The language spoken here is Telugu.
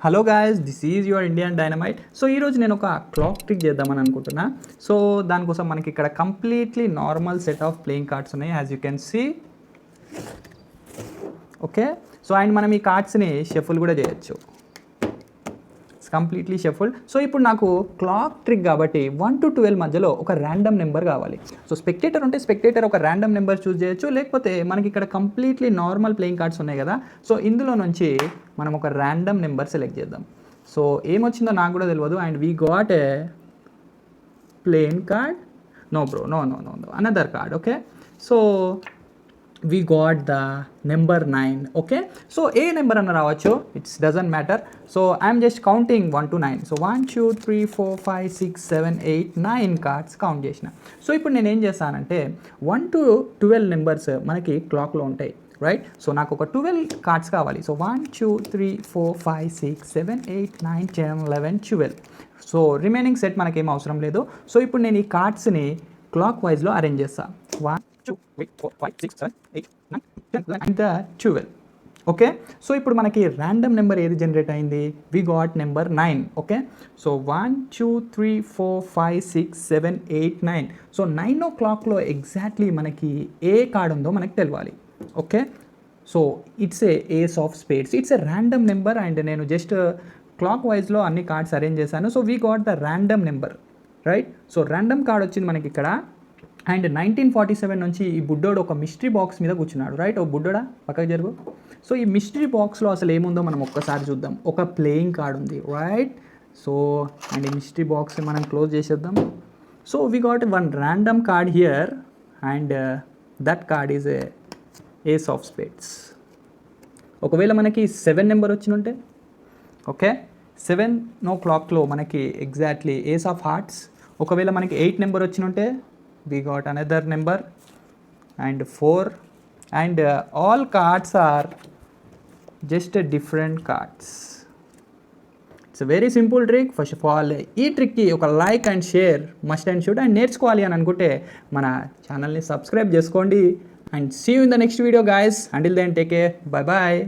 Hello guys, this is your Indian dynamite. So ఈరోజు నేను ఒక క్లాక్ ట్రిక్ చేద్దామని అనుకుంటున్నా. సో దానికోసం మనకి ఇక్కడ completely normal set of playing cards ఉన్నాయి, as you can see. Okay, so and మనం ఈ కార్డ్స్ని షఫుల్ కూడా చేయొచ్చు, కంప్లీట్లీ షఫుల్. సో ఇప్పుడు నాకు క్లాక్ ట్రిక్ కాబట్టి 1 to 12 మధ్యలో ఒక ర్యాండమ్ నెంబర్ కావాలి. సో స్పెక్టేటర్ ఉంటే స్పెక్టేటర్ ఒక ర్యాండమ్ నెంబర్ చూస్ చేయొచ్చు, లేకపోతే మనకి ఇక్కడ కంప్లీట్లీ నార్మల్ ప్లేయింగ్ కార్డ్స్ ఉన్నాయి కదా, సో ఇందులో నుంచి మనం ఒక ర్యాండమ్ నెంబర్ సెలెక్ట్ చేద్దాం. సో ఏమొచ్చిందో నాకు కూడా తెలియదు. And we got a playing card. No bro, no another card. Okay, so we got the number 9. okay, so ఏ నెంబర్ అన్న రావచ్చు, it's doesn't matter. So I'm just counting 1 to 9. So 1 2 3 4 5 6 7 8 9 cards count చేసిన. సో ఇప్పుడు నేను ఏం చేస్తానంటే 1 to 12 నెంబర్స్ మనకి క్లాక్లో ఉంటాయి, రైట్? సో నాకు ఒక 12 కార్డ్స్ కావాలి. సో 1 2 3 4 5 6 7 8 9 10 11 12. సో రిమైనింగ్ సెట్ మనకేం అవసరం లేదు. సో ఇప్పుడు నేను ఈ కార్డ్స్ని క్లాక్ వైజ్లో అరేంజ్ చేస్తాను. 1 2 3 4 5 6 7 8 9 10 11 and 12. ఓకే, సో ఇప్పుడు మనకి ర్యాండమ్ నెంబర్ ఏది జనరేట్ అయింది? We got number 9. Okay, so 1 2 3 4 5 6 7 8 9. So 9 o'clock exactly మనకి ఏ కార్డ్ ఉందో మనకి తెలియాలి. Okay, so it's a ace of spades. It's a random number and నేను జస్ట్ క్లాక్ వైజ్లో అన్ని కార్డ్స్ అరేంజ్ చేశాను. So we got the random number, right? So random card వచ్చింది మనకి ఇక్కడ. అండ్ 1947 నుంచి ఈ బుడ్డోడు ఒక మిస్టరీ బాక్స్ మీద కూర్చున్నాడు, రైట్? ఓ బుడ్డోడా పక్కకు జరుగు. సో ఈ మిస్టరీ బాక్స్లో అసలు ఏముందో మనం ఒక్కసారి చూద్దాం. ఒక ప్లేయింగ్ కార్డ్ ఉంది, రైట్? సో అండ్ ఈ మిస్టరీ బాక్స్ మనం క్లోజ్ చేసేద్దాం. So we got one random card here and that card is a ace of spades. ఒకవేళ మనకి 7 నెంబర్ వచ్చినుంటే, ఓకే, 7 o'clock మనకి ఎగ్జాక్ట్లీ ఏస్ ఆఫ్ హార్ట్స్. ఒకవేళ మనకి 8 number వచ్చినుంటే we got another number and 4 and all cards are just different cards. It's a very simple trick. First of all, ఈ ట్రిక్కి ఒక like and share must and should. And నేర్చుకోవాలి అని అనుకుంటే మన ఛానల్ని సబ్స్క్రైబ్ చేసుకోండి. And see you in the next video guys. Until then, take care. Bye bye.